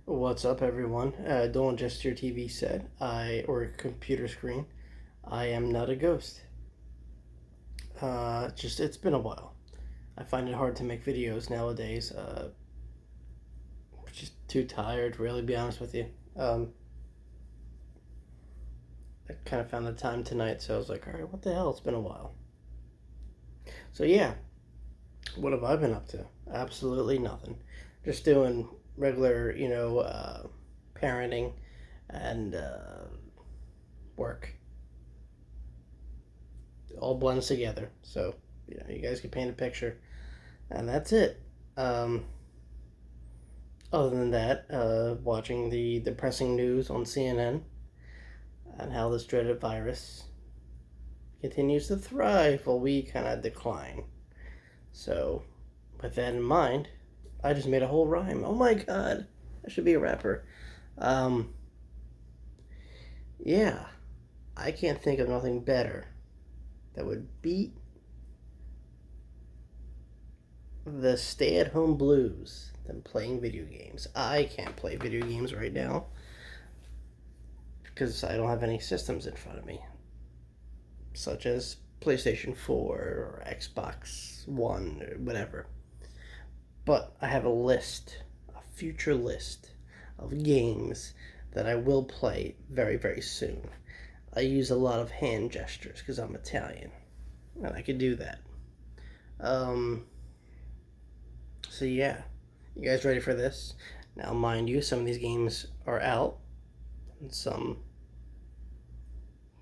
What's up, everyone? Don't adjust your TV set, or computer screen. I am not a ghost. Just it's been a while. I find it hard to make videos nowadays. Just too tired, really. Be honest with you. Um, I kind of found the time tonight, so I was like, all right, what the hell? It's been a while. So yeah, what have I been up to? Absolutely nothing. Just doing regular, parenting and work. It all blends together. So you guys can paint a picture, and that's it. Um, Other than that, watching the depressing news on CNN and how this dreaded virus continues to thrive while we kind of decline. So, with that in mind, I just made a whole rhyme. Oh my god, I should be a rapper. Um, yeah, I can't think of nothing better that would beat the stay at home blues than playing video games. I can't play video games right now because I don't have any systems in front of me, such as PlayStation 4 or Xbox One or whatever. But I have a future list of games that I will play very, very soon. I use a lot of hand gestures because I'm Italian and I can do that. Um, so yeah, you guys ready for this? Now, mind you, some of these games are out, and some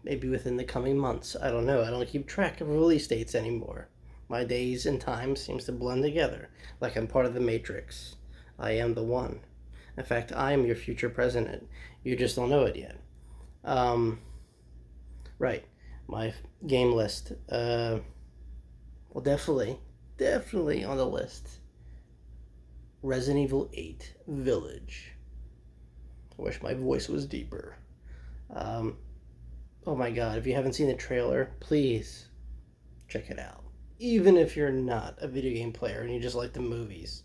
maybe within the coming months. I don't know. I don't keep track of release dates anymore. My days and time seems to blend together, like I'm part of the Matrix. I am the one. In fact, I am your future president. You just don't know it yet. Um, right. My game list. Well, definitely on the list. Resident Evil 8 Village. I wish my voice was deeper. Um, oh my god, if you haven't seen the trailer, please check it out. Even if you're not a video game player and you just like the movies,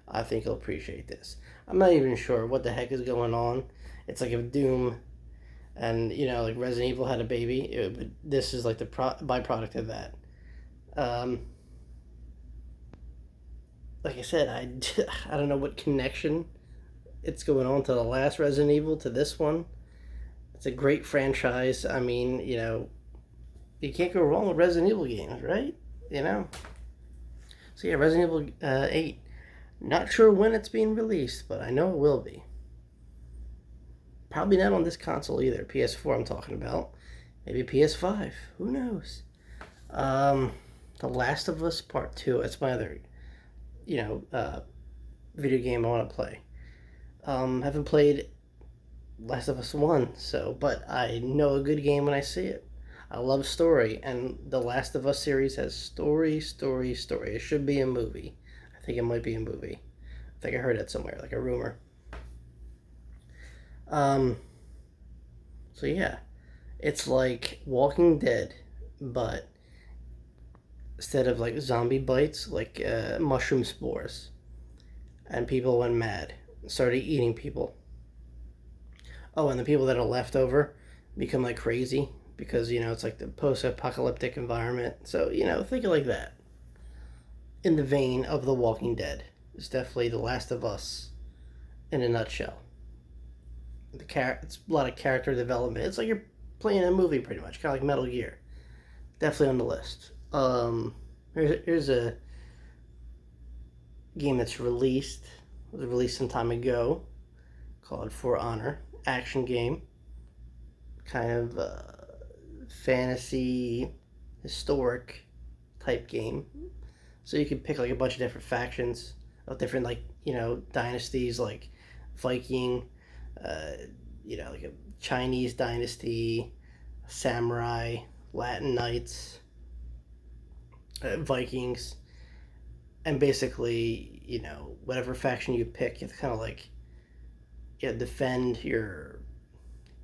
I think you'll appreciate this. I'm not even sure what the heck is going on. It's like if Doom and, like Resident Evil had a baby, this is like the byproduct of that. Um, like I said, I don't know what connection it's going on to the last Resident Evil to this one. It's a great franchise. I mean, you can't go wrong with Resident Evil games, right? You know? So yeah, Resident Evil 8. Not sure when it's being released, but I know it will be. Probably not on this console either. PS4 I'm talking about. Maybe PS5. Who knows? The Last of Us Part 2. That's my other, you know, uh, video game I want to play. Haven't played Last of Us 1, but I know a good game when I see it. I love story, and the Last of Us series has story, story, story. It should be a movie. I think it might be a movie. I think I heard it somewhere, like a rumor. Um, so yeah, it's like Walking Dead, but instead of like zombie bites, like mushroom spores, and people went mad, started eating people. Oh, and the people that are left over become like crazy because it's like the post-apocalyptic environment. So think of like that in the vein of The Walking Dead. It's definitely The Last of Us in a nutshell. It's a lot of character development. It's like you're playing a movie pretty much, kind of like Metal Gear. Definitely on the list. Here's a game that's released. It was released some time ago, called For Honor. Action game, kind of fantasy, historic type game. So you can pick like a bunch of different factions of different dynasties, like Viking, like a Chinese dynasty, samurai, Latin knights, Vikings, and basically whatever faction you pick, it's kind of like defend your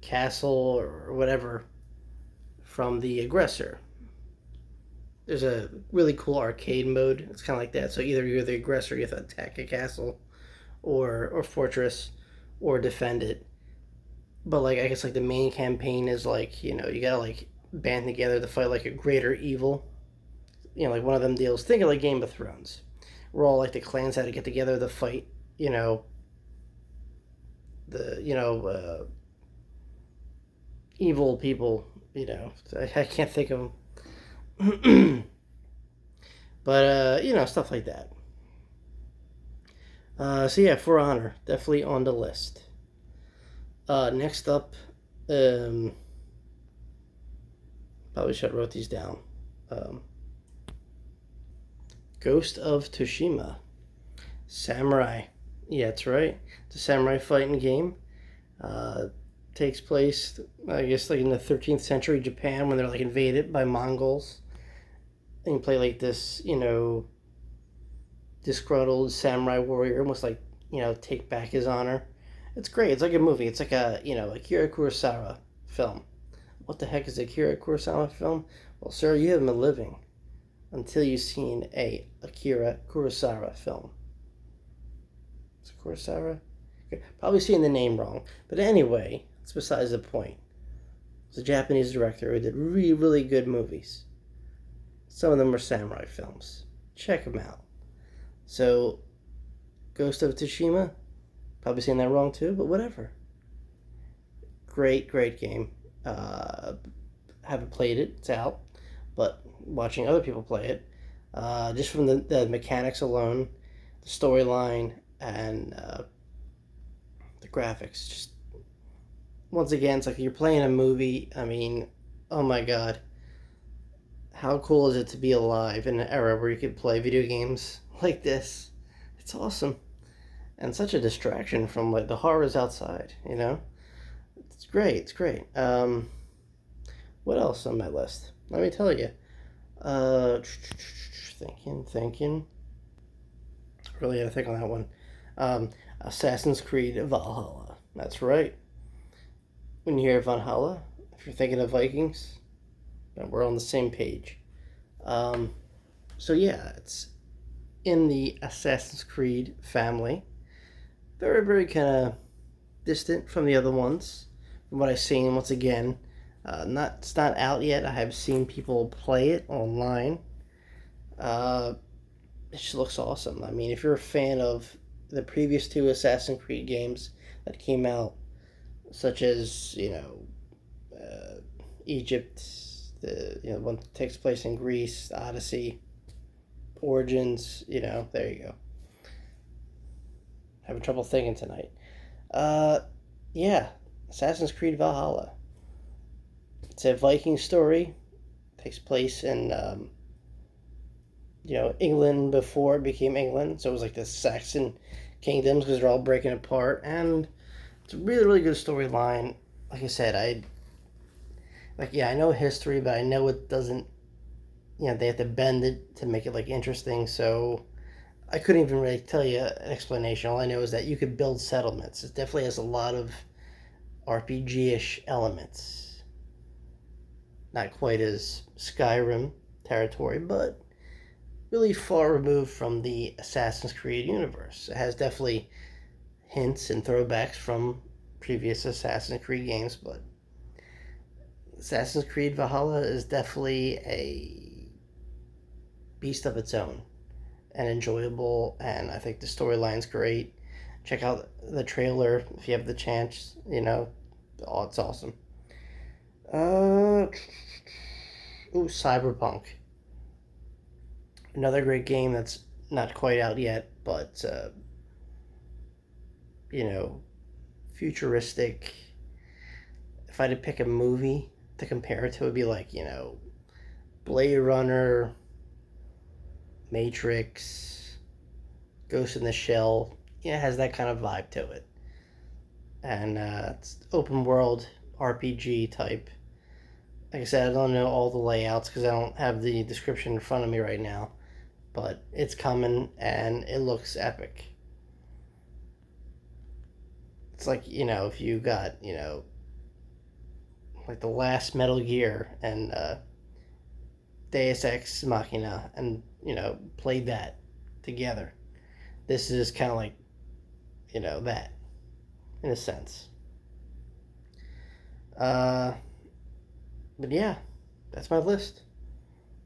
castle or whatever from the aggressor. There's a really cool arcade mode. It's kind of like that. So either you're the aggressor, you have to attack a castle or fortress, or defend it. But like I guess like the main campaign is like you gotta like band together to fight like a greater evil. Like one of them deals. Think of like Game of Thrones, where all like the clans had to get together to fight. You know the evil people. I can't think of them. But stuff like that. So yeah, For Honor definitely on the list. Next up, um, probably should have wrote these down. Um, Ghost of Tsushima, samurai. Yeah, that's right. It's a samurai fighting game. Uh, Takes place, I guess, like in the 13th century Japan when they're like invaded by Mongols. And you play like this, disgruntled samurai warrior, almost like take back his honor. It's great. It's like a movie. It's like a Akira Kurosawa film. What the heck is a Akira Kurosawa film? Well, sir, you haven't been living until you've seen a Akira Kurosawa film. Is it Kurosawa? Okay. Probably saying the name wrong, but anyway, it's besides the point. It's a Japanese director who did really, really good movies. Some of them are samurai films. Check them out. So, Ghost of Tsushima, probably saying that wrong too, but whatever. Great, great game. Haven't played it, it's out, but watching other people play it, just from the mechanics alone, the storyline, and the graphics, just once again, it's like you're playing a movie. I mean, oh my god, how cool is it to be alive in an era where you could play video games like this? It's awesome. And such a distraction from like the horrors outside, It's great. It's great. What else on my list? Let me tell you. Thinking. Really had to think on that one. Assassin's Creed Valhalla. That's right. When you hear Valhalla, if you're thinking of Vikings, we're on the same page. So yeah, it's in the Assassin's Creed family. Very, very kind of distant from the other ones. From what I've seen, once again, it's not out yet. I have seen people play it online. It just looks awesome. I mean, if you're a fan of the previous two Assassin's Creed games that came out, such as Egypt, the one that takes place in Greece, Odyssey, Origins, there you go. Having trouble thinking tonight. Yeah, Assassin's Creed Valhalla. It's a Viking story. It takes place in England before it became England. So it was like the Saxon kingdoms because they're all breaking apart, and it's a really, really good storyline. Like I said, I know history, but I know it doesn't. They have to bend it to make it like interesting. So I couldn't even really tell you an explanation. All I know is that you could build settlements. It definitely has a lot of RPG-ish elements. Not quite as Skyrim territory, but really far removed from the Assassin's Creed universe. It has definitely hints and throwbacks from previous Assassin's Creed games, but Assassin's Creed Valhalla is definitely a beast of its own and enjoyable, and I think the storyline's great. Check out the trailer if you have the chance. It's awesome. Cyberpunk. Another great game that's not quite out yet, but futuristic. If I had to pick a movie to compare it to, it would be like Blade Runner, Matrix, Ghost in the Shell. It has that kind of vibe to it, and it's open world RPG type. Like I said, I don't know all the layouts because I don't have the description in front of me right now, but it's coming and it looks epic. It's like if you got like the last Metal Gear and Deus Ex Machina and played that together. This is kind of like that. in a sense. Uh, but yeah, that's my list.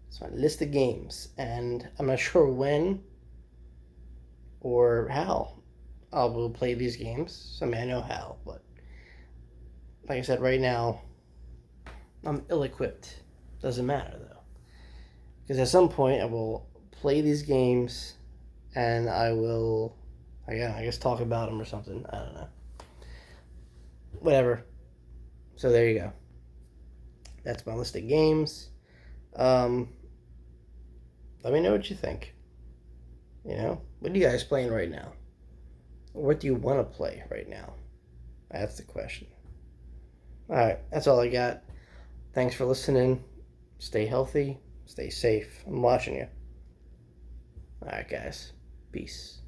It's my list of games, and I'm not sure when or how I will play these games. I mean, I know how, but like I said, right now I'm ill-equipped. Doesn't matter though, because at some point I will play these games, and I will, again, I guess talk about them or something. I don't know. Whatever. So there you go. That's my list of games. Um, Let me know what you think. What are you guys playing right now? What do you want to play right now? That's the question. All right, that's all I got. Thanks for listening. Stay healthy. Stay safe. I'm watching you. All right, guys. Peace.